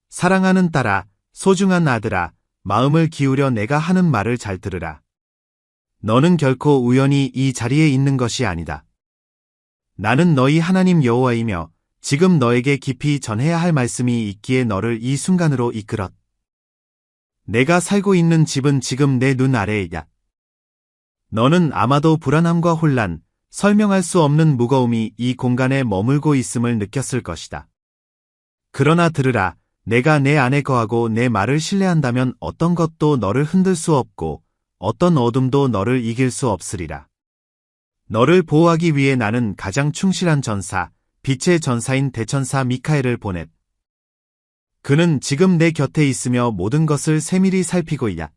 사랑하는 딸아, 소중한 아들아, 마음을 기울여 내가 하는 말을 잘 들으라. 너는 결코 우연히 이 자리에 있는 것이 아니다. 나는 너희 하나님 여호와이며 지금 너에게 깊이 전해야 할 말씀이 있기에 너를 이 순간으로 이끌었. 내가 살고 있는 집은 지금 내 눈 아래이다. 너는 아마도 불안함과 혼란, 설명할 수 없는 무거움이 이 공간에 머물고 있음을 느꼈을 것이다. 그러나 들으라, 내가 내 안에 거하고 내 말을 신뢰한다면 어떤 것도 너를 흔들 수 없고 어떤 어둠도 너를 이길 수 없으리라. 너를 보호하기 위해 나는 가장 충실한 전사, 빛의 전사인 대천사 미카엘을 보냈. 그는 지금 내 곁에 있으며 모든 것을 세밀히 살피고 있다.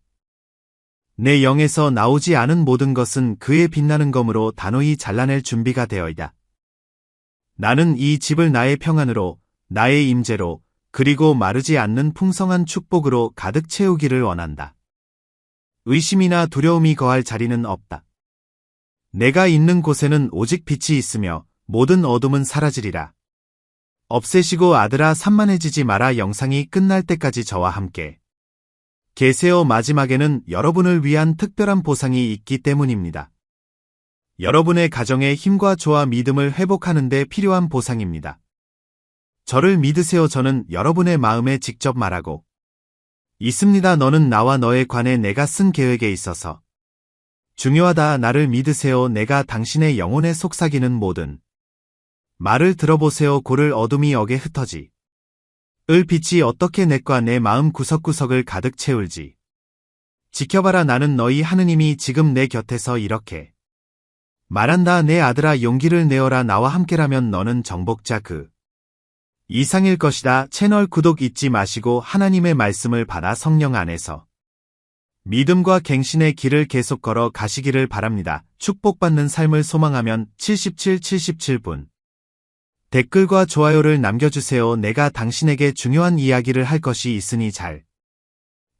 내 영에서 나오지 않은 모든 것은 그의 빛나는 검으로 단호히 잘라낼 준비가 되어 있다. 나는 이 집을 나의 평안으로, 나의 임재로, 그리고 마르지 않는 풍성한 축복으로 가득 채우기를 원한다. 의심이나 두려움이 거할 자리는 없다. 내가 있는 곳에는 오직 빛이 있으며 모든 어둠은 사라지리라. 없애시고 아들아 산만해지지 마라. 영상이 끝날 때까지 저와 함께 계세요. 마지막에는 여러분을 위한 특별한 보상이 있기 때문입니다. 여러분의 가정의 힘과 조화 믿음을 회복하는 데 필요한 보상입니다. 저를 믿으세요. 저는 여러분의 마음에 직접 말하고 있습니다. 너는 나와 너에 관해 내가 쓴 계획에 있어서 중요하다. 나를 믿으세요. 내가 당신의 영혼에 속삭이는 모든 말을 들어보세요. 고를 어둠이 억에 흩어지 을 빛이 어떻게 내과 내 마음 구석구석을 가득 채울지 지켜봐라. 나는 너희 하느님이 지금 내 곁에서 이렇게 말한다. 내 아들아 용기를 내어라. 나와 함께라면 너는 정복자 그 이상일 것이다. 채널 구독 잊지 마시고 하나님의 말씀을 받아 성령 안에서 믿음과 갱신의 길을 계속 걸어 가시기를 바랍니다. 축복받는 삶을 소망하면 77분 댓글과 좋아요를 남겨주세요. 내가 당신에게 중요한 이야기를 할 것이 있으니 잘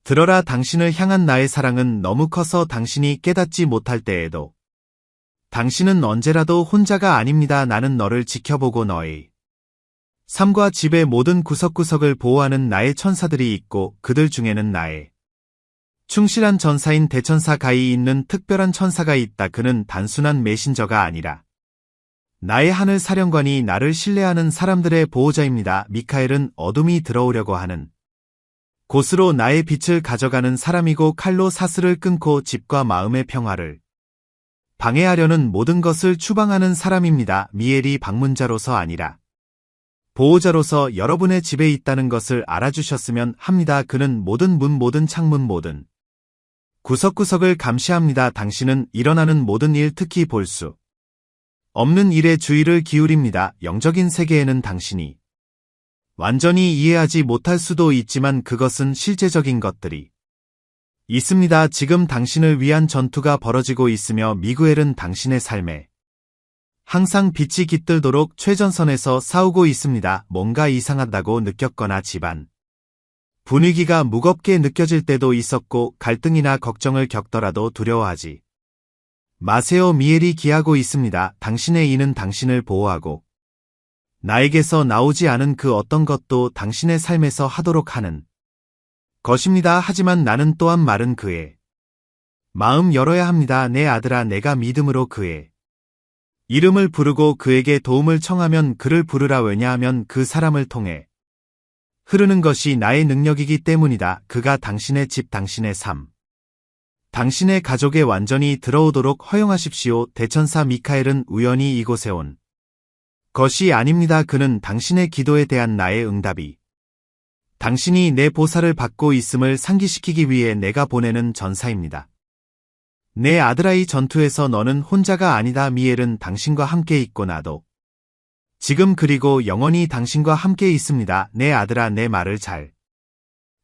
들어라. 당신을 향한 나의 사랑은 너무 커서 당신이 깨닫지 못할 때에도 당신은 언제라도 혼자가 아닙니다. 나는 너를 지켜보고 너의 삶과 집의 모든 구석구석을 보호하는 나의 천사들이 있고 그들 중에는 나의 충실한 전사인 대천사 가이 있는 특별한 천사가 있다. 그는 단순한 메신저가 아니라 나의 하늘 사령관이 나를 신뢰하는 사람들의 보호자입니다. 미카엘은 어둠이 들어오려고 하는 곳으로 나의 빛을 가져가는 사람이고 칼로 사슬을 끊고 집과 마음의 평화를 방해하려는 모든 것을 추방하는 사람입니다. 미엘이 방문자로서 아니라 보호자로서 여러분의 집에 있다는 것을 알아주셨으면 합니다. 그는 모든 문, 모든 창문, 모든 구석구석을 감시합니다. 당신은 일어나는 모든 일, 특히 볼 수 없는 일에 주의를 기울입니다. 영적인 세계에는 당신이 완전히 이해하지 못할 수도 있지만 그것은 실제적인 것들이 있습니다. 지금 당신을 위한 전투가 벌어지고 있으며 미구엘은 당신의 삶에 항상 빛이 깃들도록 최전선에서 싸우고 있습니다. 뭔가 이상하다고 느꼈거나 집안 분위기가 무겁게 느껴질 때도 있었고 갈등이나 걱정을 겪더라도 두려워하지 마세요. 미엘이 기하고 있습니다. 당신의 이는 당신을 보호하고 나에게서 나오지 않은 그 어떤 것도 당신의 삶에서 하도록 하는 것입니다. 하지만 나는 또한 말은 그의 마음 열어야 합니다. 내 아들아 내가 믿음으로 그의 이름을 부르고 그에게 도움을 청하면 그를 부르라. 왜냐하면 그 사람을 통해 흐르는 것이 나의 능력이기 때문이다. 그가 당신의 집, 당신의 삶, 당신의 가족에 완전히 들어오도록 허용하십시오. 대천사 미카엘은 우연히 이곳에 온 것이 아닙니다. 그는 당신의 기도에 대한 나의 응답이 당신이 내 보살을 받고 있음을 상기시키기 위해 내가 보내는 전사입니다. 내 아들아 이 전투에서 너는 혼자가 아니다. 미엘은 당신과 함께 있고 나도 지금 그리고 영원히 당신과 함께 있습니다. 내 아들아 내 말을 잘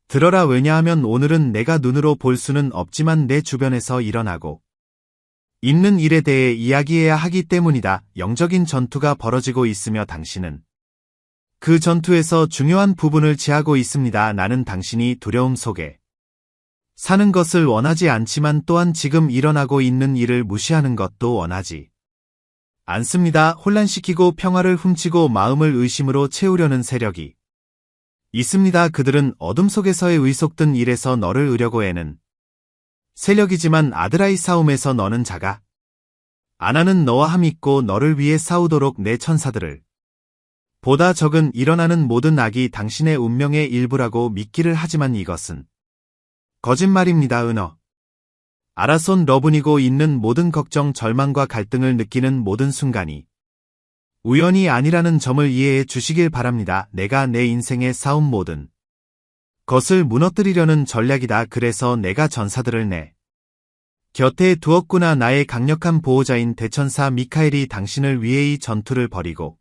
들어라. 왜냐하면 오늘은 내가 눈으로 볼 수는 없지만 내 주변에서 일어나고 있는 일에 대해 이야기해야 하기 때문이다. 영적인 전투가 벌어지고 있으며 당신은 그 전투에서 중요한 부분을 취하고 있습니다. 나는 당신이 두려움 속에 사는 것을 원하지 않지만 또한 지금 일어나고 있는 일을 무시하는 것도 원하지 않습니다. 혼란시키고 평화를 훔치고 마음을 의심으로 채우려는 세력이 있습니다. 그들은 어둠 속에서의 의속든 일에서 너를 의려고 애는 세력이지만 아드라의 싸움에서 너는 작아. 아나는 너와 함있고 너를 위해 싸우도록 내 천사들을 보다 적은 일어나는 모든 악이 당신의 운명의 일부라고 믿기를 하지만 이것은 거짓말입니다. 은어. 아라손 러분이고 있는 모든 걱정, 절망과 갈등을 느끼는 모든 순간이 우연이 아니라는 점을 이해해 주시길 바랍니다. 내가 내 인생에 쌓은 모든 것을 무너뜨리려는 전략이다. 그래서 내가 전사들을 내 곁에 두었구나. 나의 강력한 보호자인 대천사 미카엘이 당신을 위해 이 전투를 벌이고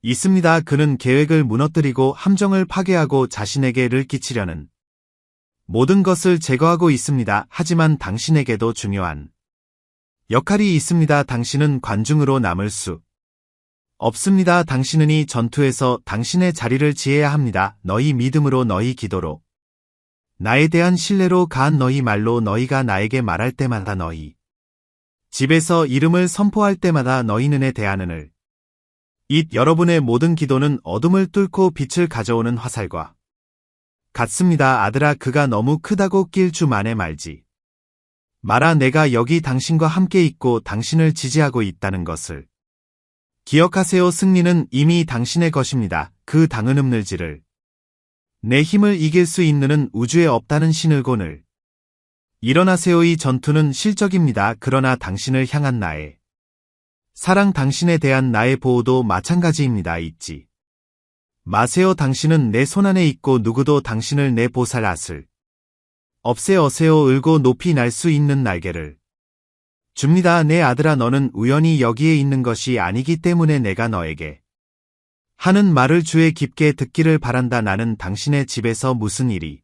있습니다. 그는 계획을 무너뜨리고 함정을 파괴하고 자신에게를 끼치려는 모든 것을 제거하고 있습니다. 하지만 당신에게도 중요한 역할이 있습니다. 당신은 관중으로 남을 수 없습니다. 당신은 이 전투에서 당신의 자리를 지어야 합니다. 너희 믿음으로, 너희 기도로, 나에 대한 신뢰로, 가한 너희 말로, 너희가 나에게 말할 때마다, 너희 집에서 이름을 선포할 때마다, 너희는 에 대한 은을 여러분의 모든 기도는 어둠을 뚫고 빛을 가져오는 화살과 같습니다. 아들아, 그가 너무 크다고 낄 주 만에 말지 마라. 내가 여기 당신과 함께 있고 당신을 지지하고 있다는 것을 기억하세요. 승리는 이미 당신의 것입니다. 그 당은 흠늘지를 내 힘을 이길 수 있는 우주에 없다는 신을곤을 일어나세요. 이 전투는 실적입니다. 그러나 당신을 향한 나의 사랑, 당신에 대한 나의 보호도 마찬가지입니다. 잊지 마세요. 당신은 내 손안에 있고 누구도 당신을 내 보살 앗을 없애어세요. 을고 높이 날 수 있는 날개를 줍니다. 내 아들아, 너는 우연히 여기에 있는 것이 아니기 때문에 내가 너에게 하는 말을 주의 깊게 듣기를 바란다. 나는 당신의 집에서 무슨 일이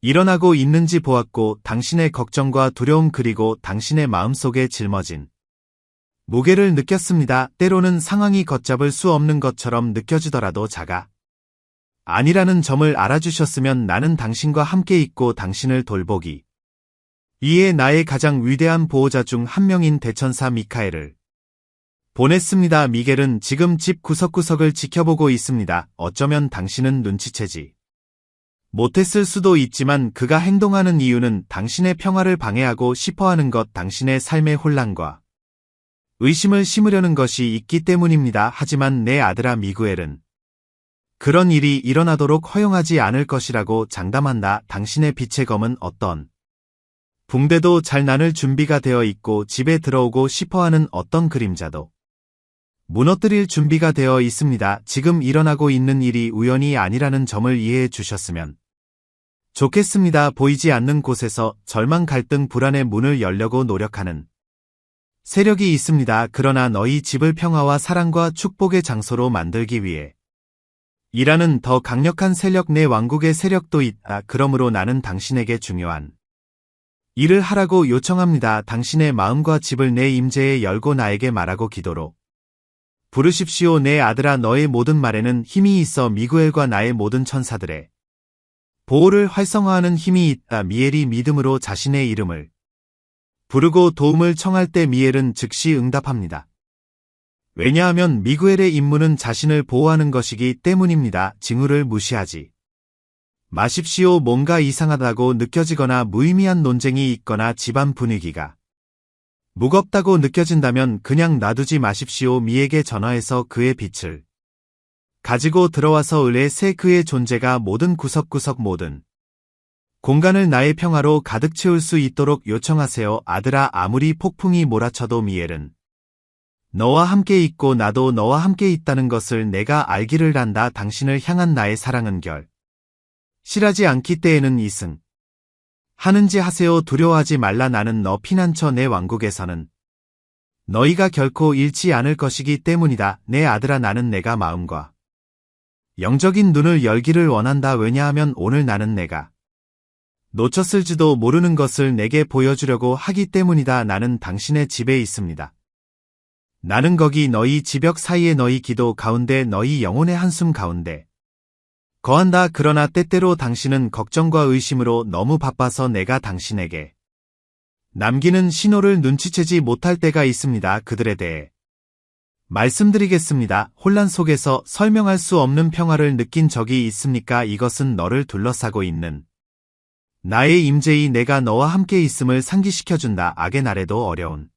일어나고 있는지 보았고 당신의 걱정과 두려움 그리고 당신의 마음속에 짊어진 무게를 느꼈습니다. 때로는 상황이 걷잡을 수 없는 것처럼 느껴지더라도 자가 아니라는 점을 알아주셨으면 나는 당신과 함께 있고 당신을 돌보기 위해 나의 가장 위대한 보호자 중 한 명인 대천사 미카엘을 보냈습니다. 미겔은 지금 집 구석구석을 지켜보고 있습니다. 어쩌면 당신은 눈치채지 못했을 수도 있지만 그가 행동하는 이유는 당신의 평화를 방해하고 싶어하는 것, 당신의 삶의 혼란과 의심을 심으려는 것이 있기 때문입니다. 하지만 내 아들아, 미구엘은 그런 일이 일어나도록 허용하지 않을 것이라고 장담한다. 당신의 빛의 검은 어떤 붕대도 잘 나눌 준비가 되어 있고 집에 들어오고 싶어하는 어떤 그림자도 무너뜨릴 준비가 되어 있습니다. 지금 일어나고 있는 일이 우연이 아니라는 점을 이해해 주셨으면 좋겠습니다. 보이지 않는 곳에서 절망, 갈등, 불안의 문을 열려고 노력하는 세력이 있습니다. 그러나 너희 집을 평화와 사랑과 축복의 장소로 만들기 위해 일하는 더 강력한 세력, 내 왕국의 세력도 있다. 그러므로 나는 당신에게 중요한 일을 하라고 요청합니다. 당신의 마음과 집을 내 임재에 열고 나에게 말하고 기도로 부르십시오. 내 아들아, 너의 모든 말에는 힘이 있어. 미구엘과 나의 모든 천사들의 보호를 활성화하는 힘이 있다. 미엘이 믿음으로 자신의 이름을 부르고 도움을 청할 때 미엘은 즉시 응답합니다. 왜냐하면 미구엘의 임무는 자신을 보호하는 것이기 때문입니다. 징후를 무시하지 마십시오. 뭔가 이상하다고 느껴지거나 무의미한 논쟁이 있거나 집안 분위기가 무겁다고 느껴진다면 그냥 놔두지 마십시오. 미에게 전화해서 그의 빛을 가지고 들어와서 을의 새 그의 존재가 모든 구석구석 모든 공간을 나의 평화로 가득 채울 수 있도록 요청하세요. 아들아, 아무리 폭풍이 몰아쳐도 미엘은 너와 함께 있고 나도 너와 함께 있다는 것을 내가 알기를 한다. 당신을 향한 나의 사랑은 실하지 않기 때에는 이승 하는지 하세요. 두려워하지 말라. 나는 너 피난처. 내 왕국에서는 너희가 결코 잃지 않을 것이기 때문이다. 내 아들아, 나는 내가 마음과 영적인 눈을 열기를 원한다. 왜냐하면 오늘 나는 내가 놓쳤을지도 모르는 것을 내게 보여주려고 하기 때문이다. 나는 당신의 집에 있습니다. 나는 거기 너희 지벽 사이에, 너희 기도 가운데, 너희 영혼의 한숨 가운데 거한다. 그러나 때때로 당신은 걱정과 의심으로 너무 바빠서 내가 당신에게 남기는 신호를 눈치채지 못할 때가 있습니다. 그들에 대해 말씀드리겠습니다. 혼란 속에서 설명할 수 없는 평화를 느낀 적이 있습니까? 이것은 너를 둘러싸고 있는 나의 임재이 내가 너와 함께 있음을 상기시켜준다. 악의 날에도 어려운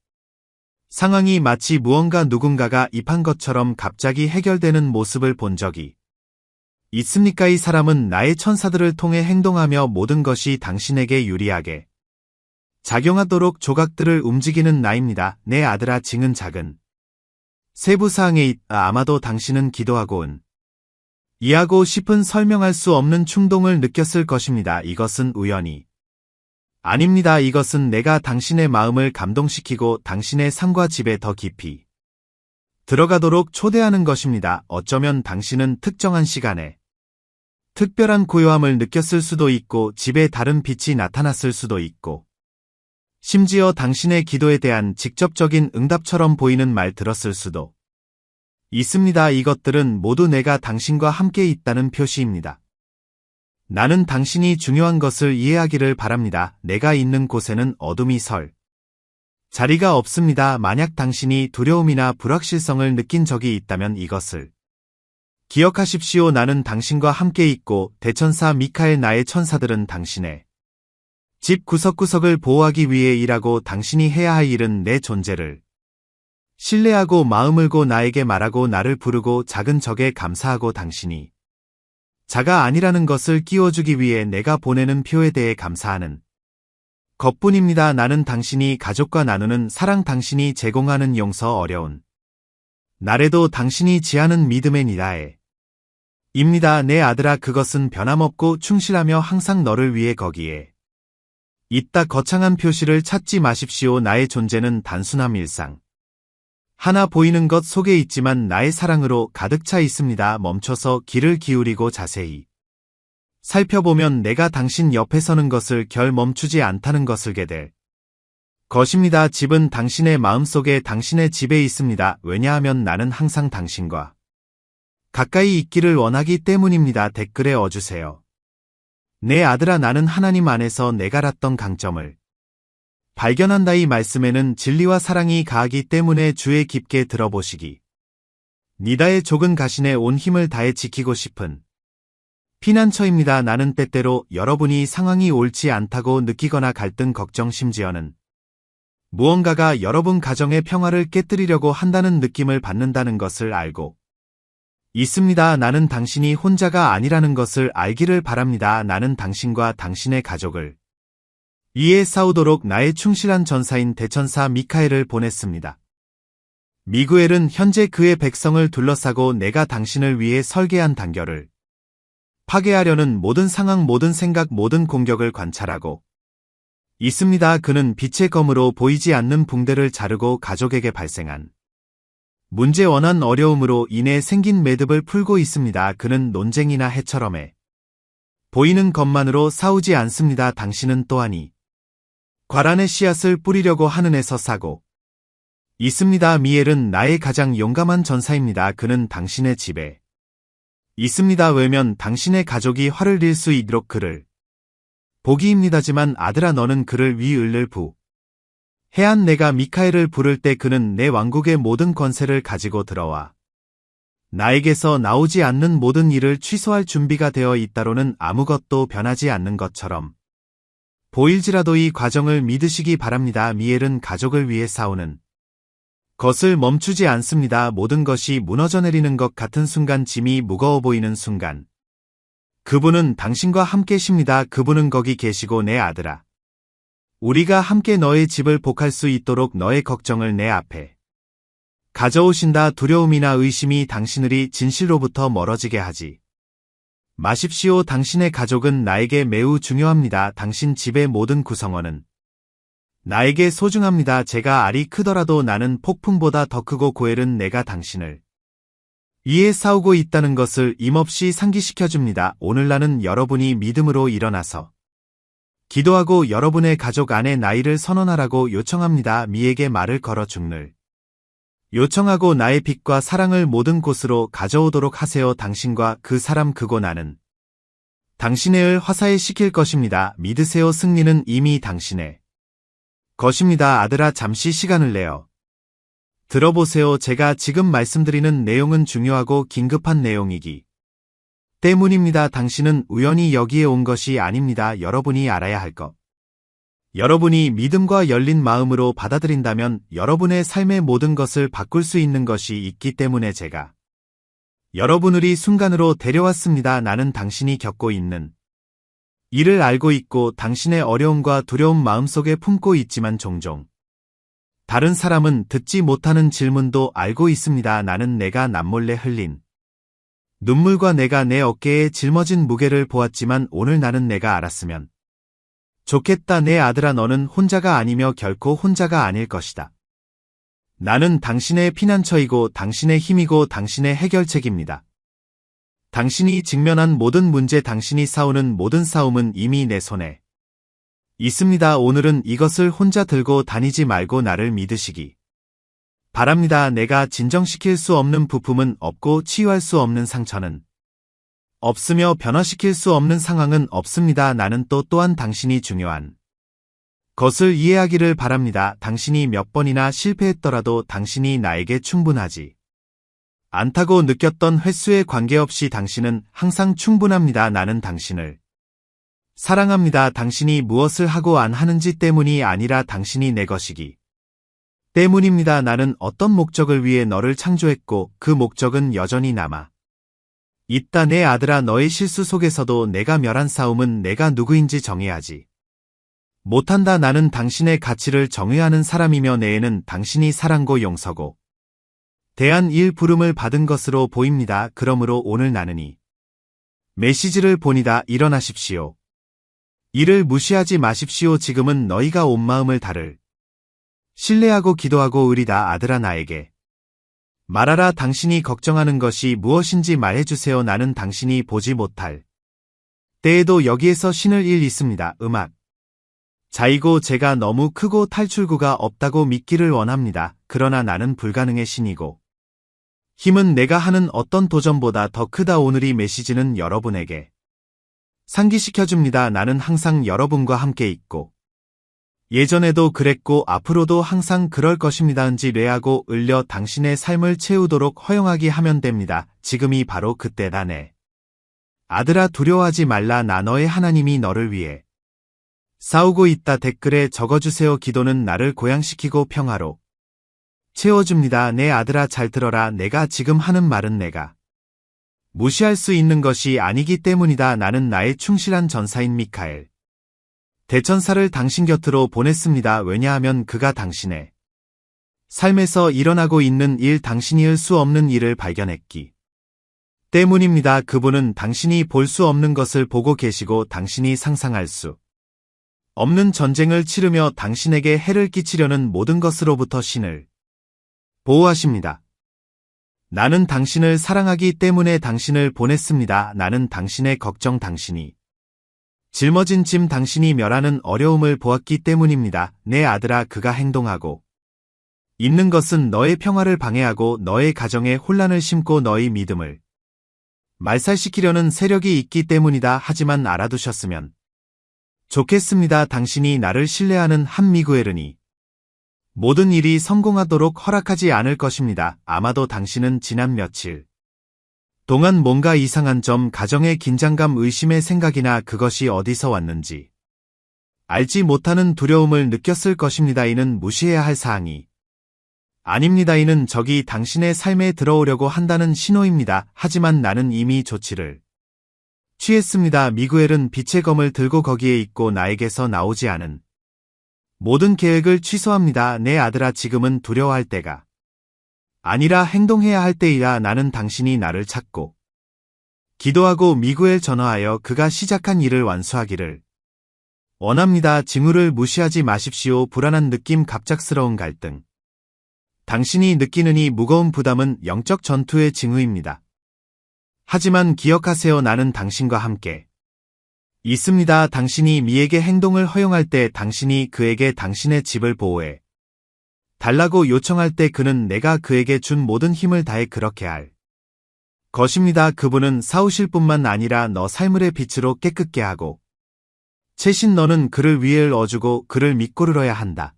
상황이 마치 무언가 누군가가 입한 것처럼 갑자기 해결되는 모습을 본 적이 있습니까? 이 사람은 나의 천사들을 통해 행동하며 모든 것이 당신에게 유리하게 작용하도록 조각들을 움직이는 나입니다. 내 아들아, 징은 작은 세부사항에 있다. 아마도 당신은 기도하고은 이해하고 싶은 설명할 수 없는 충동을 느꼈을 것입니다. 이것은 우연이 아닙니다. 이것은 내가 당신의 마음을 감동시키고 당신의 삶과 집에 더 깊이 들어가도록 초대하는 것입니다. 어쩌면 당신은 특정한 시간에 특별한 고요함을 느꼈을 수도 있고 집에 다른 빛이 나타났을 수도 있고 심지어 당신의 기도에 대한 직접적인 응답처럼 보이는 말 들었을 수도 있습니다. 이것들은 모두 내가 당신과 함께 있다는 표시입니다. 나는 당신이 중요한 것을 이해하기를 바랍니다. 내가 있는 곳에는 어둠이 설 자리가 없습니다. 만약 당신이 두려움이나 불확실성을 느낀 적이 있다면 이것을 기억하십시오. 나는 당신과 함께 있고 대천사 미카엘 나의 천사들은 당신의 집 구석구석을 보호하기 위해 일하고 당신이 해야 할 일은 내 존재를 신뢰하고 마음을고 나에게 말하고 나를 부르고 작은 적에 감사하고 당신이 자가 아니라는 것을 끼워주기 위해 내가 보내는 표에 대해 감사하는 것뿐입니다. 나는 당신이 가족과 나누는 사랑, 당신이 제공하는 용서, 어려운 날에도 당신이 지하는 믿음의 니다에 입니다. 내 아들아, 그것은 변함없고 충실하며 항상 너를 위해 거기에 있다. 거창한 표시를 찾지 마십시오. 나의 존재는 단순함, 일상 하나 보이는 것 속에 있지만 나의 사랑으로 가득 차 있습니다. 멈춰서 귀를 기울이고 자세히 살펴보면 내가 당신 옆에 서는 것을 결 멈추지 않다는 것을 알게 될 것입니다. 집은 당신의 마음속에 당신의 집에 있습니다. 왜냐하면 나는 항상 당신과 가까이 있기를 원하기 때문입니다. 댓글에 어주세요. 내 아들아, 나는 하나님 안에서 내가 알았던 강점을 발견한다. 이 말씀에는 진리와 사랑이 가하기 때문에 주의 깊게 들어보시기 니다의 좁은 가신에 온 힘을 다해 지키고 싶은 피난처입니다. 나는 때때로 여러분이 상황이 옳지 않다고 느끼거나 갈등, 걱정, 심지어는 무언가가 여러분 가정의 평화를 깨뜨리려고 한다는 느낌을 받는다는 것을 알고 있습니다. 나는 당신이 혼자가 아니라는 것을 알기를 바랍니다. 나는 당신과 당신의 가족을 위해 싸우도록 나의 충실한 전사인 대천사 미카엘을 보냈습니다. 미구엘은 현재 그의 백성을 둘러싸고 내가 당신을 위해 설계한 단결을 파괴하려는 모든 상황, 모든 생각, 모든 공격을 관찰하고 있습니다. 그는 빛의 검으로 보이지 않는 붕대를 자르고 가족에게 발생한 문제, 원한, 어려움으로 인해 생긴 매듭을 풀고 있습니다. 그는 논쟁이나 해처럼에 보이는 것만으로 싸우지 않습니다. 당신은 또한이 과란의 씨앗을 뿌리려고 하는 에서 싸고 있습니다. 미엘은 나의 가장 용감한 전사입니다. 그는 당신의 집에 있습니다. 왜면 당신의 가족이 화를 낼 수 있도록 그를 보기입니다지만 아들아, 너는 그를 위을를 부 해안 내가 미카엘을 부를 때 그는 내 왕국의 모든 권세를 가지고 들어와 나에게서 나오지 않는 모든 일을 취소할 준비가 되어 있다로는 아무것도 변하지 않는 것처럼 보일지라도 이 과정을 믿으시기 바랍니다. 미엘은 가족을 위해 싸우는 것을 멈추지 않습니다. 모든 것이 무너져 내리는 것 같은 순간, 짐이 무거워 보이는 순간 그분은 당신과 함께십니다. 그분은 거기 계시고 내 아들아, 우리가 함께 너의 집을 복할 수 있도록 너의 걱정을 내 앞에 가져오신다. 두려움이나 의심이 당신을 진실로부터 멀어지게 하지 마십시오. 당신의 가족은 나에게 매우 중요합니다. 당신 집의 모든 구성원은 나에게 소중합니다. 제가 알이 크더라도 나는 폭풍보다 더 크고 고엘은 내가 당신을 위해 싸우고 있다는 것을 임없이 상기시켜줍니다. 오늘 나는 여러분이 믿음으로 일어나서 기도하고 여러분의 가족 안에 나이를 선언하라고 요청합니다. 미에게 말을 걸어 죽를 요청하고 나의 빛과 사랑을 모든 곳으로 가져오도록 하세요. 당신과 그 사람, 그고 나는 당신의 을 화사해시킬 것입니다. 믿으세요. 승리는 이미 당신의 것입니다. 아들아, 잠시 시간을 내어 들어보세요. 제가 지금 말씀드리는 내용은 중요하고 긴급한 내용이기 때문입니다. 당신은 우연히 여기에 온 것이 아닙니다. 여러분이 알아야 할 것. 여러분이 믿음과 열린 마음으로 받아들인다면 여러분의 삶의 모든 것을 바꿀 수 있는 것이 있기 때문에 제가 여러분을 이 순간으로 데려왔습니다. 나는 당신이 겪고 있는 이를 알고 있고 당신의 어려움과 두려움 마음속에 품고 있지만 종종 다른 사람은 듣지 못하는 질문도 알고 있습니다. 나는 내가 남몰래 흘린 눈물과 내가 내 어깨에 짊어진 무게를 보았지만 오늘 나는 내가 알았으면 좋겠다. 내 아들아, 너는 혼자가 아니며 결코 혼자가 아닐 것이다. 나는 당신의 피난처이고 당신의 힘이고 당신의 해결책입니다. 당신이 직면한 모든 문제, 당신이 싸우는 모든 싸움은 이미 내 손에 있습니다. 오늘은 이것을 혼자 들고 다니지 말고 나를 믿으시기 바랍니다. 내가 진정시킬 수 없는 부품은 없고 치유할 수 없는 상처는 없으며 변화시킬 수 없는 상황은 없습니다. 나는 또한 당신이 중요한 것을 이해하기를 바랍니다. 당신이 몇 번이나 실패했더라도 당신이 나에게 충분하지 않다고 느꼈던 횟수에 관계없이 당신은 항상 충분합니다. 나는 당신을 사랑합니다. 당신이 무엇을 하고 안 하는지 때문이 아니라 당신이 내 것이기 때문입니다. 나는 어떤 목적을 위해 너를 창조했고 그 목적은 여전히 남아 있다. 내 아들아, 너의 실수 속에서도 내가 멸한 싸움은 내가 누구인지 정의하지 못한다. 나는 당신의 가치를 정의하는 사람이며 내에는 당신이 사랑고 용서고 대한 일 부름을 받은 것으로 보입니다. 그러므로 오늘 나는 이 메시지를 보니다. 일어나십시오. 이를 무시하지 마십시오. 지금은 너희가 온 마음을 다를 신뢰하고 기도하고 의리다. 아들아, 나에게 말하라. 당신이 걱정하는 것이 무엇인지 말해주세요. 나는 당신이 보지 못할 때에도 여기에서 신을 일 있습니다. 음악 자이고 제가 너무 크고 탈출구가 없다고 믿기를 원합니다. 그러나 나는 불가능의 신이고 힘은 내가 하는 어떤 도전보다 더 크다. 오늘 이 메시지는 여러분에게 상기시켜줍니다. 나는 항상 여러분과 함께 있고 예전에도 그랬고 앞으로도 항상 그럴 것입니다. 은지 뇌하고 을려 당신의 삶을 채우도록 허용하게 하면 됩니다. 지금이 바로 그때다. 내 아들아, 두려워하지 말라. 나 너의 하나님이 너를 위해 싸우고 있다. 댓글에 적어주세요. 기도는 나를 고양시키고 평화로 채워줍니다. 내 아들아, 잘 들어라. 내가 지금 하는 말은 내가 무시할 수 있는 것이 아니기 때문이다. 나는 나의 충실한 전사인 미카엘 대천사를 당신 곁으로 보냈습니다. 왜냐하면 그가 당신의 삶에서 일어나고 있는 일, 당신이 할 수 없는 일을 발견했기 때문입니다. 그분은 당신이 볼 수 없는 것을 보고 계시고 당신이 상상할 수 없는 전쟁을 치르며 당신에게 해를 끼치려는 모든 것으로부터 신을 보호하십니다. 나는 당신을 사랑하기 때문에 당신을 보냈습니다. 나는 당신의 걱정, 당신이 짊어진 짐, 당신이 멸하는 어려움을 보았기 때문입니다. 내 아들아, 그가 행동하고 있는 것은 너의 평화를 방해하고 너의 가정에 혼란을 심고 너의 믿음을 말살시키려는 세력이 있기 때문이다. 하지만 알아두셨으면 좋겠습니다. 당신이 나를 신뢰하는 한 미구엘은이 모든 일이 성공하도록 허락하지 않을 것입니다. 아마도 당신은 지난 며칠 동안 뭔가 이상한 점, 가정의 긴장감, 의심의 생각이나 그것이 어디서 왔는지 알지 못하는 두려움을 느꼈을 것입니다. 이는 무시해야 할 사항이 아닙니다. 이는 적이 당신의 삶에 들어오려고 한다는 신호입니다. 하지만 나는 이미 조치를 취했습니다. 미구엘은 빛의 검을 들고 거기에 있고 나에게서 나오지 않은 모든 계획을 취소합니다. 내 아들아, 지금은 두려워할 때가 아니라 행동해야 할 때이라. 나는 당신이 나를 찾고 기도하고 미구엘 전화하여 그가 시작한 일을 완수하기를 원합니다. 징후를 무시하지 마십시오. 불안한 느낌, 갑작스러운 갈등. 당신이 느끼는 이 무거운 부담은 영적 전투의 징후입니다. 하지만 기억하세요. 나는 당신과 함께 있습니다. 당신이 미에게 행동을 허용할 때, 당신이 그에게 당신의 집을 보호해 달라고 요청할 때 그는 내가 그에게 준 모든 힘을 다해 그렇게 할 것입니다. 그분은 싸우실 뿐만 아니라 너 삶의 빛으로 깨끗게 하고 채신 너는 그를 위에 얻어주고 그를 믿고 를어야 한다.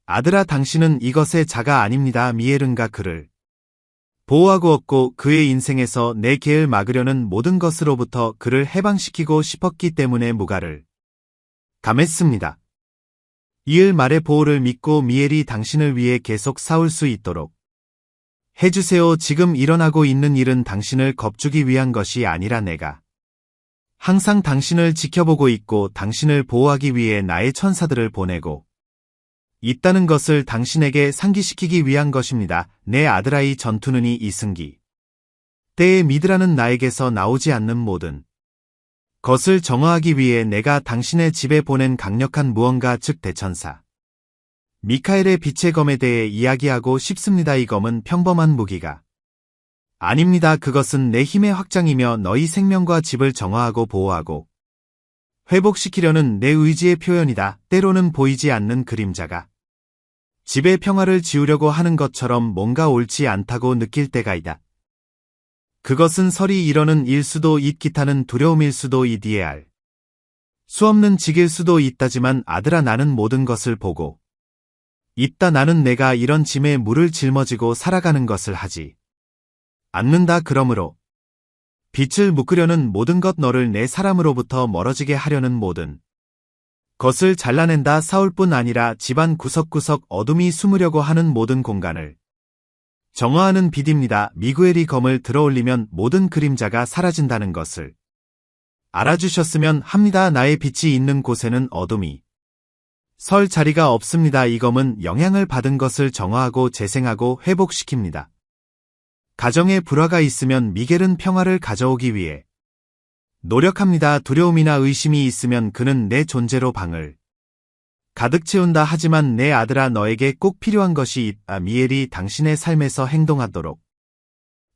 아들아 당신은 이것의 자가 아닙니다. 미에른가 그를 보호하고 얻고 그의 인생에서 내 계를 막으려는 모든 것으로부터 그를 해방시키고 싶었기 때문에 무가를 감했습니다. 이을 말의 보호를 믿고 미엘이 당신을 위해 계속 싸울 수 있도록 해주세요. 지금 일어나고 있는 일은 당신을 겁주기 위한 것이 아니라 내가 항상 당신을 지켜보고 있고 당신을 보호하기 위해 나의 천사들을 보내고 있다는 것을 당신에게 상기시키기 위한 것입니다. 내 아들아이 전투는이 이승기 때에 믿으라는 나에게서 나오지 않는 모든 것을 정화하기 위해 내가 당신의 집에 보낸 강력한 무언가 즉 대천사 미카엘의 빛의 검에 대해 이야기하고 싶습니다. 이 검은 평범한 무기가 아닙니다. 그것은 내 힘의 확장이며 너희 생명과 집을 정화하고 보호하고 회복시키려는 내 의지의 표현이다. 때로는 보이지 않는 그림자가 집의 평화를 지우려고 하는 것처럼 뭔가 옳지 않다고 느낄 때가 있다. 그것은 설이 이러는 일 수도 있기타는 두려움일 수도 있디에알 수 없는 직일 수도 있다지만 아들아 나는 모든 것을 보고 있다. 나는 내가 이런 짐에 물을 짊어지고 살아가는 것을 하지 않는다. 그러므로 빛을 묶으려는 모든 것 너를 내 사람으로부터 멀어지게 하려는 모든 것을 잘라낸다. 싸울 뿐 아니라 집안 구석구석 어둠이 숨으려고 하는 모든 공간을 정화하는 빛입니다. 미구엘이 검을 들어올리면 모든 그림자가 사라진다는 것을 알아주셨으면 합니다. 나의 빛이 있는 곳에는 어둠이 설 자리가 없습니다. 이 검은 영향을 받은 것을 정화하고 재생하고 회복시킵니다. 가정에 불화가 있으면 미겔은 평화를 가져오기 위해 노력합니다. 두려움이나 의심이 있으면 그는 내 존재로 방을 가득 채운다. 하지만 내 아들아 너에게 꼭 필요한 것이 있다. 미엘이 당신의 삶에서 행동하도록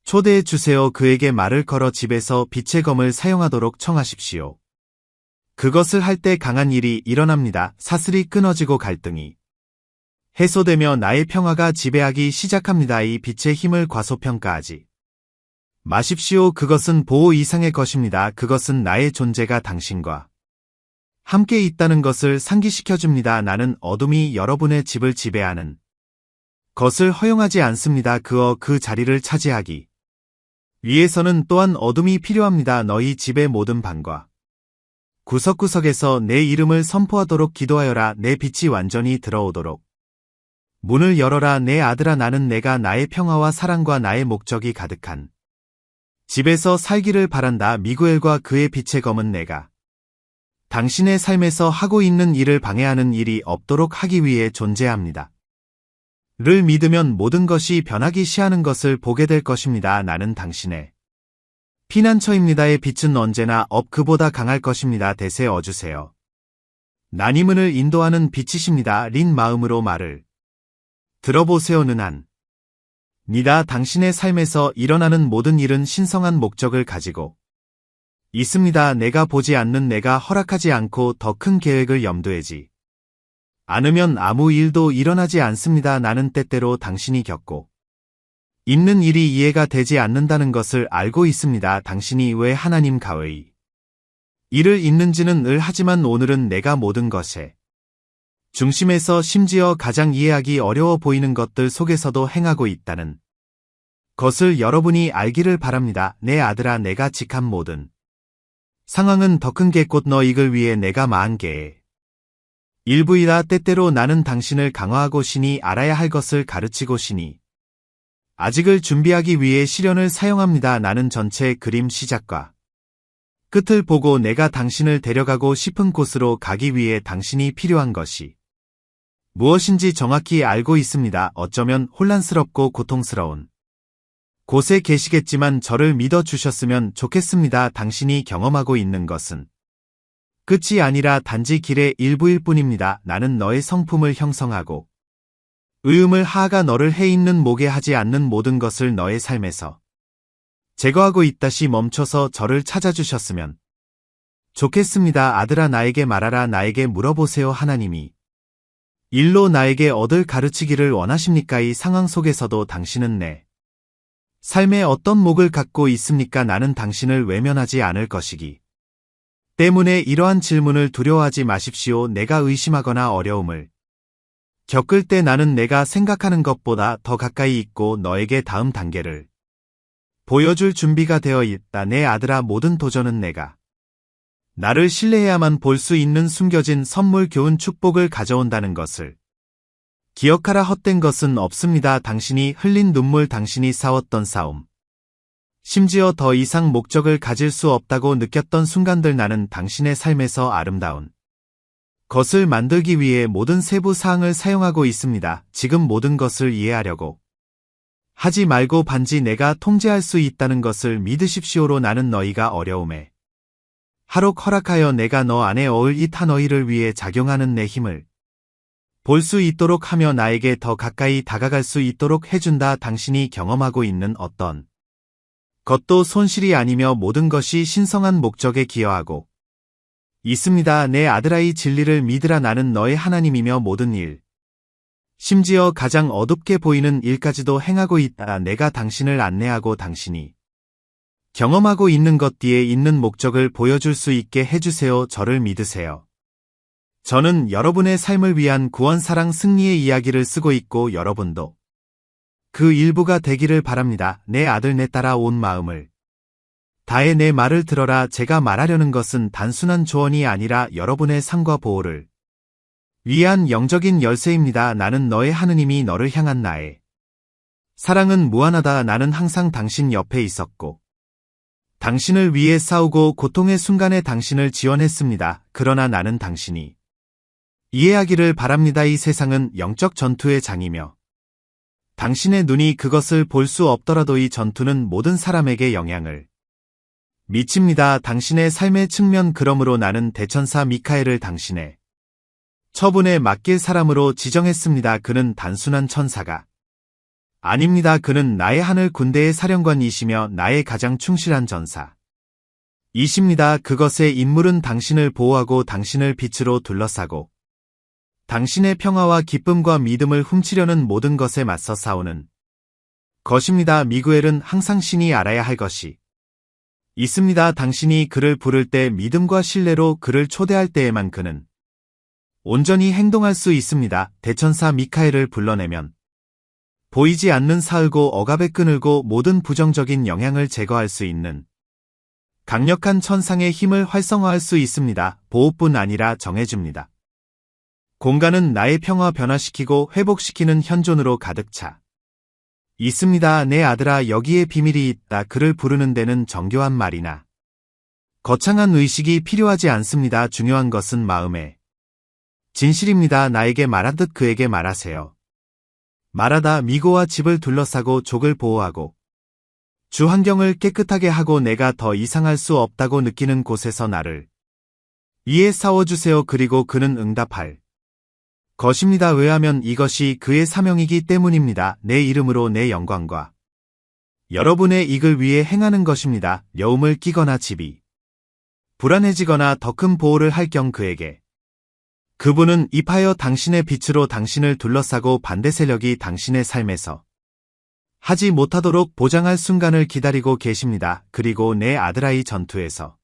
초대해 주세요. 그에게 말을 걸어 집에서 빛의 검을 사용하도록 청하십시오. 그것을 할 때 강한 일이 일어납니다. 사슬이 끊어지고 갈등이 해소되며 나의 평화가 지배하기 시작합니다. 이 빛의 힘을 과소평가하지 마십시오. 그것은 보호 이상의 것입니다. 그것은 나의 존재가 당신과 함께 있다는 것을 상기시켜줍니다. 나는 어둠이 여러분의 집을 지배하는 것을 허용하지 않습니다. 그 자리를 차지하기 위해서는 또한 어둠이 필요합니다. 너희 집의 모든 방과 구석구석에서 내 이름을 선포하도록 기도하여라. 내 빛이 완전히 들어오도록 문을 열어라. 내 아들아 나는 내가 나의 평화와 사랑과 나의 목적이 가득한 집에서 살기를 바란다. 미구엘과 그의 빛의 검은 내가 당신의 삶에서 하고 있는 일을 방해하는 일이 없도록 하기 위해 존재합니다. 를 믿으면 모든 것이 변하기 시작하는 것을 보게 될 것입니다. 나는 당신의 피난처입니다의 빛은 언제나 그보다 강할 것입니다. 대세 어주세요. 난이문을 인도하는 빛이십니다. 린 마음으로 말을 들어보세요. 는한 니다. 당신의 삶에서 일어나는 모든 일은 신성한 목적을 가지고 있습니다. 내가 보지 않는 내가 허락하지 않고 더 큰 계획을 염두에지 않으면 아무 일도 일어나지 않습니다. 나는 때때로 당신이 겪고 있는 일이 이해가 되지 않는다는 것을 알고 있습니다. 당신이 왜 하나님 가의 일을 있는지는 하지만 오늘은 내가 모든 것에 중심에서 심지어 가장 이해하기 어려워 보이는 것들 속에서도 행하고 있다는 것을 여러분이 알기를 바랍니다. 내 아들아 내가 직한 모든 상황은 더 큰 개꽃 너익을 위해 내가 마한 개의 일부이다. 때때로 나는 당신을 강화하고 신이 알아야 할 것을 가르치고 신이 아직을 준비하기 위해 시련을 사용합니다. 나는 전체 그림 시작과 끝을 보고 내가 당신을 데려가고 싶은 곳으로 가기 위해 당신이 필요한 것이 무엇인지 정확히 알고 있습니다. 어쩌면 혼란스럽고 고통스러운 곳에 계시겠지만 저를 믿어주셨으면 좋겠습니다. 당신이 경험하고 있는 것은 끝이 아니라 단지 길의 일부일 뿐입니다. 나는 너의 성품을 형성하고 의음을 하하가 너를 해 있는 목에 하지 않는 모든 것을 너의 삶에서 제거하고 있다시 멈춰서 저를 찾아주셨으면 좋겠습니다. 아들아 나에게 말하라. 나에게 물어보세요. 하나님이 일로 나에게 얻을 가르치기를 원하십니까? 이 상황 속에서도 당신은 내 삶에 어떤 목을 갖고 있습니까? 나는 당신을 외면하지 않을 것이기 때문에 이러한 질문을 두려워하지 마십시오. 내가 의심하거나 어려움을 겪을 때 나는 내가 생각하는 것보다 더 가까이 있고 너에게 다음 단계를 보여줄 준비가 되어 있다. 내 아들아, 모든 도전은 내가 나를 신뢰해야만 볼 수 있는 숨겨진 선물, 교훈, 축복을 가져온다는 것을 기억하라. 헛된 것은 없습니다. 당신이 흘린 눈물, 당신이 싸웠던 싸움, 심지어 더 이상 목적을 가질 수 없다고 느꼈던 순간들, 나는 당신의 삶에서 아름다운 것을 만들기 위해 모든 세부 사항을 사용하고 있습니다. 지금 모든 것을 이해하려고 하지 말고 반지 내가 통제할 수 있다는 것을 믿으십시오로. 나는 너희가 어려움에 하록 허락하여 내가 너 안에 어울리타 너희를 위해 작용하는 내 힘을 볼 수 있도록 하며 나에게 더 가까이 다가갈 수 있도록 해준다. 당신이 경험하고 있는 어떤 것도 손실이 아니며 모든 것이 신성한 목적에 기여하고 있습니다. 내 아들아이, 진리를 믿으라. 나는 너의 하나님이며 모든 일, 심지어 가장 어둡게 보이는 일까지도 행하고 있다. 내가 당신을 안내하고 당신이 경험하고 있는 것 뒤에 있는 목적을 보여줄 수 있게 해주세요. 저를 믿으세요. 저는 여러분의 삶을 위한 구원, 사랑, 승리의 이야기를 쓰고 있고 여러분도 그 일부가 되기를 바랍니다. 내 아들, 내 딸아, 온 마음을 다해 내 말을 들어라. 제가 말하려는 것은 단순한 조언이 아니라 여러분의 상과 보호를 위한 영적인 열쇠입니다. 나는 너의 하느님이 너를 향한 나의 사랑은 무한하다. 나는 항상 당신 옆에 있었고 당신을 위해 싸우고 고통의 순간에 당신을 지원했습니다. 그러나 나는 당신이 이해하기를 바랍니다. 이 세상은 영적 전투의 장이며 당신의 눈이 그것을 볼 수 없더라도 이 전투는 모든 사람에게 영향을 미칩니다. 당신의 삶의 측면. 그러므로 나는 대천사 미카엘을 당신의 처분에 맡길 사람으로 지정했습니다. 그는 단순한 천사가 아닙니다. 그는 나의 하늘 군대의 사령관이시며 나의 가장 충실한 전사 이십니다. 그것의 임무는 당신을 보호하고 당신을 빛으로 둘러싸고 당신의 평화와 기쁨과 믿음을 훔치려는 모든 것에 맞서 싸우는 것입니다. 미구엘은 항상 신이 알아야 할 것이 있습니다. 당신이 그를 부를 때, 믿음과 신뢰로 그를 초대할 때에만 그는 온전히 행동할 수 있습니다. 대천사 미카엘을 불러내면 보이지 않는 사흘고 억압에 끈을고 모든 부정적인 영향을 제거할 수 있는 강력한 천상의 힘을 활성화할 수 있습니다. 보호뿐 아니라 정해줍니다. 공간은 나의 평화 변화시키고 회복시키는 현존으로 가득 차 있습니다. 내 아들아, 여기에 비밀이 있다. 그를 부르는 데는 정교한 말이나 거창한 의식이 필요하지 않습니다. 중요한 것은 마음의 진실입니다. 나에게 말하듯 그에게 말하세요. 말하다. 미고와 집을 둘러싸고 족을 보호하고 주 환경을 깨끗하게 하고 내가 더 이상할 수 없다고 느끼는 곳에서 나를 위해 싸워주세요. 그리고 그는 응답할 것입니다. 왜냐하면 이것이 그의 사명이기 때문입니다. 내 이름으로 내 영광과 여러분의 이익을 위해 행하는 것입니다. 여움을 끼거나 집이 불안해지거나 더 큰 보호를 할 경 그에게 그분은 입하여 당신의 빛으로 당신을 둘러싸고 반대 세력이 당신의 삶에서 하지 못하도록 보장할 순간을 기다리고 계십니다. 그리고 내 아들아이, 전투에서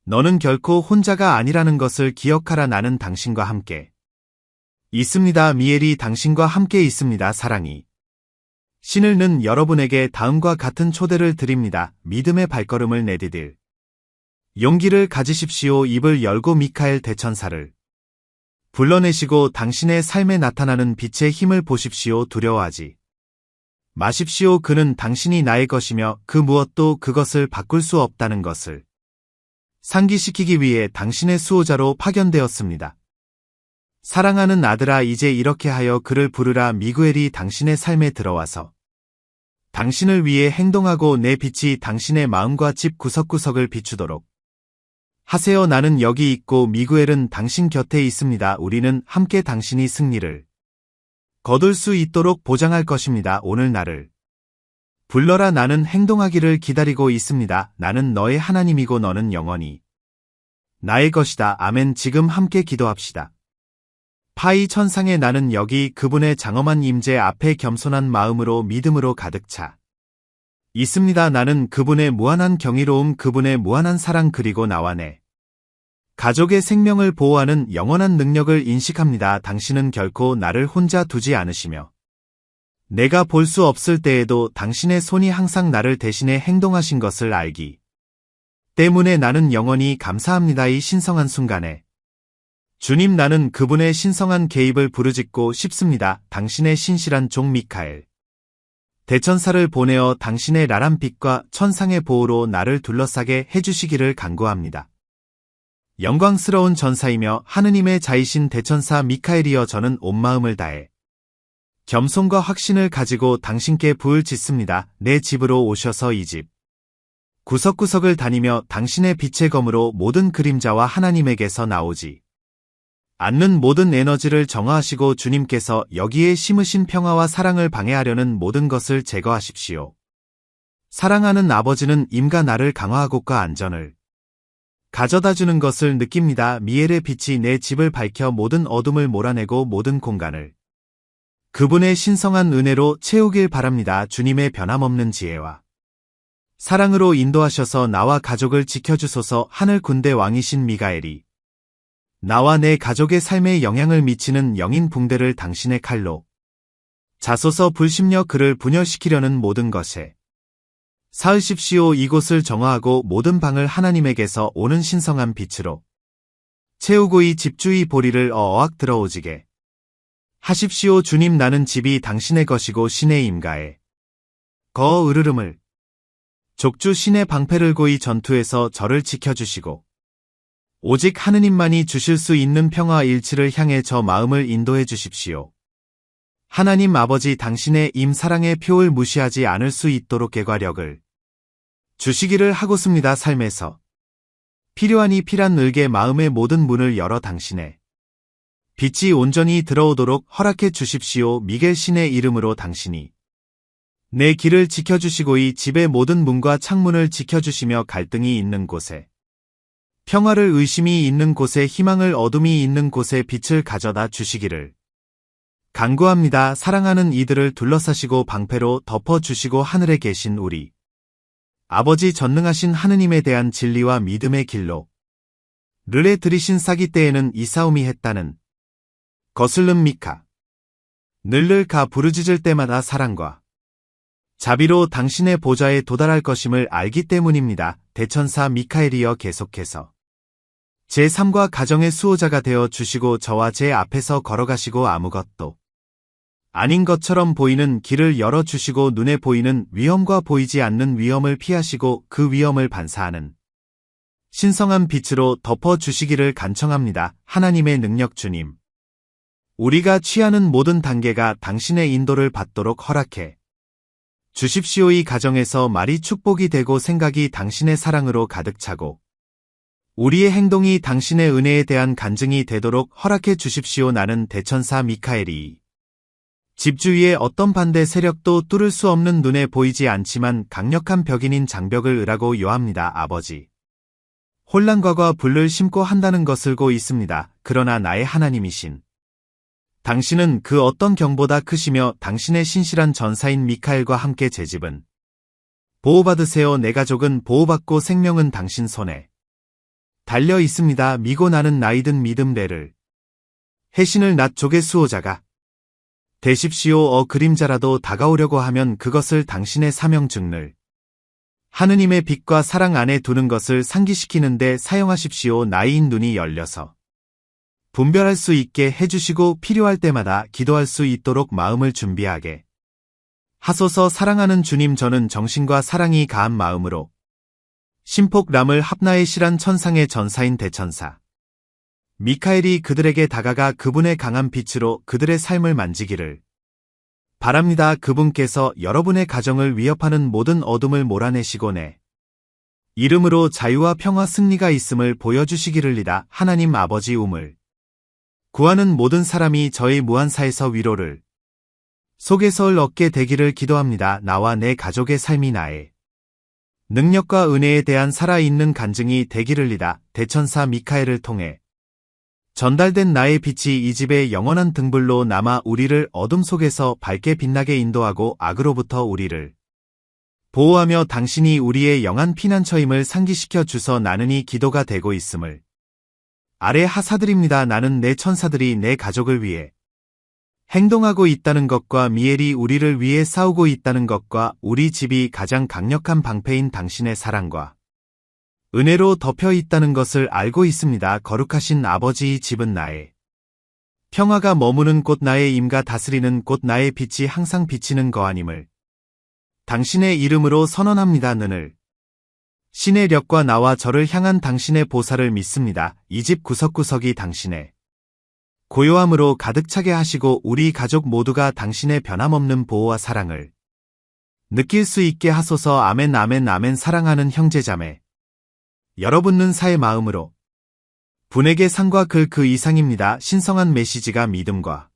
너는 결코 혼자가 아니라는 것을 기억하라. 나는 당신과 함께 있습니다. 미엘이 당신과 함께 있습니다. 사랑이 신을 는 여러분에게 다음과 같은 초대를 드립니다. 믿음의 발걸음을 내디딜 용기를 가지십시오. 입을 열고 미카엘 대천사를 불러내시고 당신의 삶에 나타나는 빛의 힘을 보십시오. 두려워하지 마십시오. 그는 당신이 나의 것이며 그 무엇도 그것을 바꿀 수 없다는 것을 상기시키기 위해 당신의 수호자로 파견되었습니다. 사랑하는 아들아, 이제 이렇게 하여 그를 부르라. 미구엘이 당신의 삶에 들어와서 당신을 위해 행동하고 내 빛이 당신의 마음과 집 구석구석을 비추도록 하세요. 나는 여기 있고 미구엘은 당신 곁에 있습니다. 우리는 함께 당신이 승리를 거둘 수 있도록 보장할 것입니다. 오늘 나를 불러라. 나는 행동하기를 기다리고 있습니다. 나는 너의 하나님이고 너는 영원히 나의 것이다. 아멘. 지금 함께 기도합시다. 파이 천상의 나는 여기 그분의 장엄한 임재 앞에 겸손한 마음으로 믿음으로 가득 차 있습니다. 나는 그분의 무한한 경이로움, 그분의 무한한 사랑, 그리고 나와 내 가족의 생명을 보호하는 영원한 능력을 인식합니다. 당신은 결코 나를 혼자 두지 않으시며 내가 볼 수 없을 때에도 당신의 손이 항상 나를 대신해 행동하신 것을 알기 때문에 나는 영원히 감사합니다. 이 신성한 순간에 주님, 나는 그분의 신성한 개입을 부르짖고 싶습니다. 당신의 신실한 종 미카엘 대천사를 보내어 당신의 라란 빛과 천상의 보호로 나를 둘러싸게 해주시기를 간구합니다. 영광스러운 전사이며 하느님의 자이신 대천사 미카엘이여, 저는 온 마음을 다해 겸손과 확신을 가지고 당신께 부을 짓습니다. 내 집으로 오셔서 이 집 구석구석을 다니며 당신의 빛의 검으로 모든 그림자와 하나님에게서 나오지 않는 모든 에너지를 정화하시고 주님께서 여기에 심으신 평화와 사랑을 방해하려는 모든 것을 제거하십시오. 사랑하는 아버지는 임가 나를 강화하고과 안전을 가져다주는 것을 느낍니다. 미엘의 빛이 내 집을 밝혀 모든 어둠을 몰아내고 모든 공간을 그분의 신성한 은혜로 채우길 바랍니다. 주님의 변함없는 지혜와 사랑으로 인도하셔서 나와 가족을 지켜주소서. 하늘 군대 왕이신 미가엘이 나와 내 가족의 삶에 영향을 미치는 영인 붕대를 당신의 칼로 자소서. 불심려 그를 분열시키려는 모든 것에 사으십시오. 이곳을 정화하고 모든 방을 하나님에게서 오는 신성한 빛으로 채우고 이 집주의 보리를 어악 들어오지게 하십시오. 주님, 나는 집이 당신의 것이고 신의 임가에 으르름을 족주 신의 방패를 고이 전투에서 저를 지켜주시고 오직 하느님만이 주실 수 있는 평화 일치를 향해 저 마음을 인도해 주십시오. 하나님 아버지, 당신의 임사랑의 표를 무시하지 않을 수 있도록 개과력을 주시기를 하고습니다. 삶에서 필요하니 필한 을개 마음의 모든 문을 열어 당신의 빛이 온전히 들어오도록 허락해 주십시오. 미겔 신의 이름으로 당신이 내 길을 지켜주시고 이 집의 모든 문과 창문을 지켜주시며 갈등이 있는 곳에 평화를, 의심이 있는 곳에 희망을, 어둠이 있는 곳에 빛을 가져다 주시기를 간구합니다. 사랑하는 이들을 둘러싸시고 방패로 덮어주시고 하늘에 계신 우리 아버지, 전능하신 하느님에 대한 진리와 믿음의 길로 르레 들이신 싸기 때에는 이 싸움이 했다는 거슬름 미카 늘를 가 부르짖을 때마다 사랑과 자비로 당신의 보좌에 도달할 것임을 알기 때문입니다. 대천사 미카엘이여, 계속해서 제 삶과 가정의 수호자가 되어 주시고 저와 제 앞에서 걸어가시고 아무것도 아닌 것처럼 보이는 길을 열어주시고 눈에 보이는 위험과 보이지 않는 위험을 피하시고 그 위험을 반사하는 신성한 빛으로 덮어주시기를 간청합니다. 하나님의 능력 주님, 우리가 취하는 모든 단계가 당신의 인도를 받도록 허락해 주십시오. 이 가정에서 말이 축복이 되고 생각이 당신의 사랑으로 가득 차고 우리의 행동이 당신의 은혜에 대한 간증이 되도록 허락해 주십시오. 나는 대천사 미카엘이 집 주위의 어떤 반대 세력도 뚫을 수 없는, 눈에 보이지 않지만 강력한 벽인인 장벽을 으라고 요합니다. 아버지, 혼란과 불을 심고 한다는 것을 고 있습니다. 그러나 나의 하나님이신 당신은 그 어떤 경보다 크시며 당신의 신실한 전사인 미카엘과 함께 제 집은 보호받으세요. 내 가족은 보호받고 생명은 당신 손에 달려 있습니다. 미고 나는 나이든 믿음래를 해신을 낫 족의 수호자가 되십시오. 그림자라도 다가오려고 하면 그것을 당신의 사명증을 하느님의 빛과 사랑 안에 두는 것을 상기시키는데 사용하십시오. 나이인 눈이 열려서 분별할 수 있게 해주시고 필요할 때마다 기도할 수 있도록 마음을 준비하게 하소서. 사랑하는 주님, 저는 정신과 사랑이 가한 마음으로 신폭람을 합나의 실한 천상의 전사인 대천사 미카엘이 그들에게 다가가 그분의 강한 빛으로 그들의 삶을 만지기를 바랍니다. 그분께서 여러분의 가정을 위협하는 모든 어둠을 몰아내시고 내 이름으로 자유와 평화, 승리가 있음을 보여주시기를이다. 하나님 아버지, 우물 구하는 모든 사람이 저의 무한사에서 위로를 속에서 얻게 되기를 기도합니다. 나와 내 가족의 삶이 나의 능력과 은혜에 대한 살아있는 간증이 되기를이다. 대천사 미카엘을 통해 전달된 나의 빛이 이 집의 영원한 등불로 남아 우리를 어둠 속에서 밝게 빛나게 인도하고 악으로부터 우리를 보호하며 당신이 우리의 영한 피난처임을 상기시켜 주서 나는 이 기도가 되고 있음을 아래 하사들입니다. 나는 내 천사들이 내 가족을 위해 행동하고 있다는 것과 미엘이 우리를 위해 싸우고 있다는 것과 우리 집이 가장 강력한 방패인 당신의 사랑과 은혜로 덮여 있다는 것을 알고 있습니다. 거룩하신 아버지의 집은 나의 평화가 머무는 곳, 나의 임가 다스리는 곳, 나의 빛이 항상 비치는 거하님을 당신의 이름으로 선언합니다. 는을 신의 력과 나와 저를 향한 당신의 보살을 믿습니다. 이 집 구석구석이 당신의 고요함으로 가득 차게 하시고 우리 가족 모두가 당신의 변함없는 보호와 사랑을 느낄 수 있게 하소서. 아멘 아멘 아멘. 사랑하는 형제자매 여러분은 사의 마음으로 분에게 상과 그 이상입니다. 신성한 메시지가 믿음과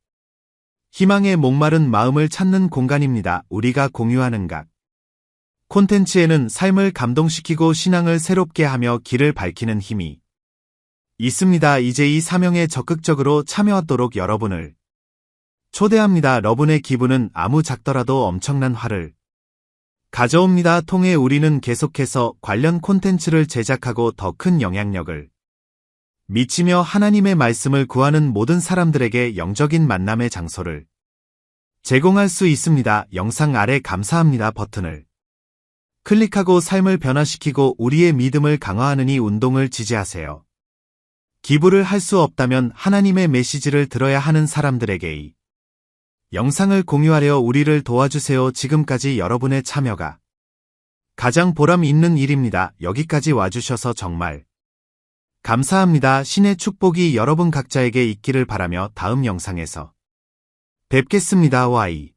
희망의 목마른 마음을 찾는 공간입니다. 우리가 공유하는 각 콘텐츠에는 삶을 감동시키고 신앙을 새롭게 하며 길을 밝히는 힘이 있습니다. 이제 이 사명에 적극적으로 참여하도록 여러분을 초대합니다. 여러분의 기분은 아무 작더라도 엄청난 화를 가져옵니다. 통해 우리는 계속해서 관련 콘텐츠를 제작하고 더 큰 영향력을 미치며 하나님의 말씀을 구하는 모든 사람들에게 영적인 만남의 장소를 제공할 수 있습니다. 영상 아래 감사합니다 버튼을 클릭하고 삶을 변화시키고 우리의 믿음을 강화하는 이 운동을 지지하세요. 기부를 할 수 없다면 하나님의 메시지를 들어야 하는 사람들에게 이 영상을 공유하려 우리를 도와주세요. 지금까지 여러분의 참여가 가장 보람 있는 일입니다. 여기까지 와주셔서 정말 감사합니다. 신의 축복이 여러분 각자에게 있기를 바라며 다음 영상에서 뵙겠습니다. Y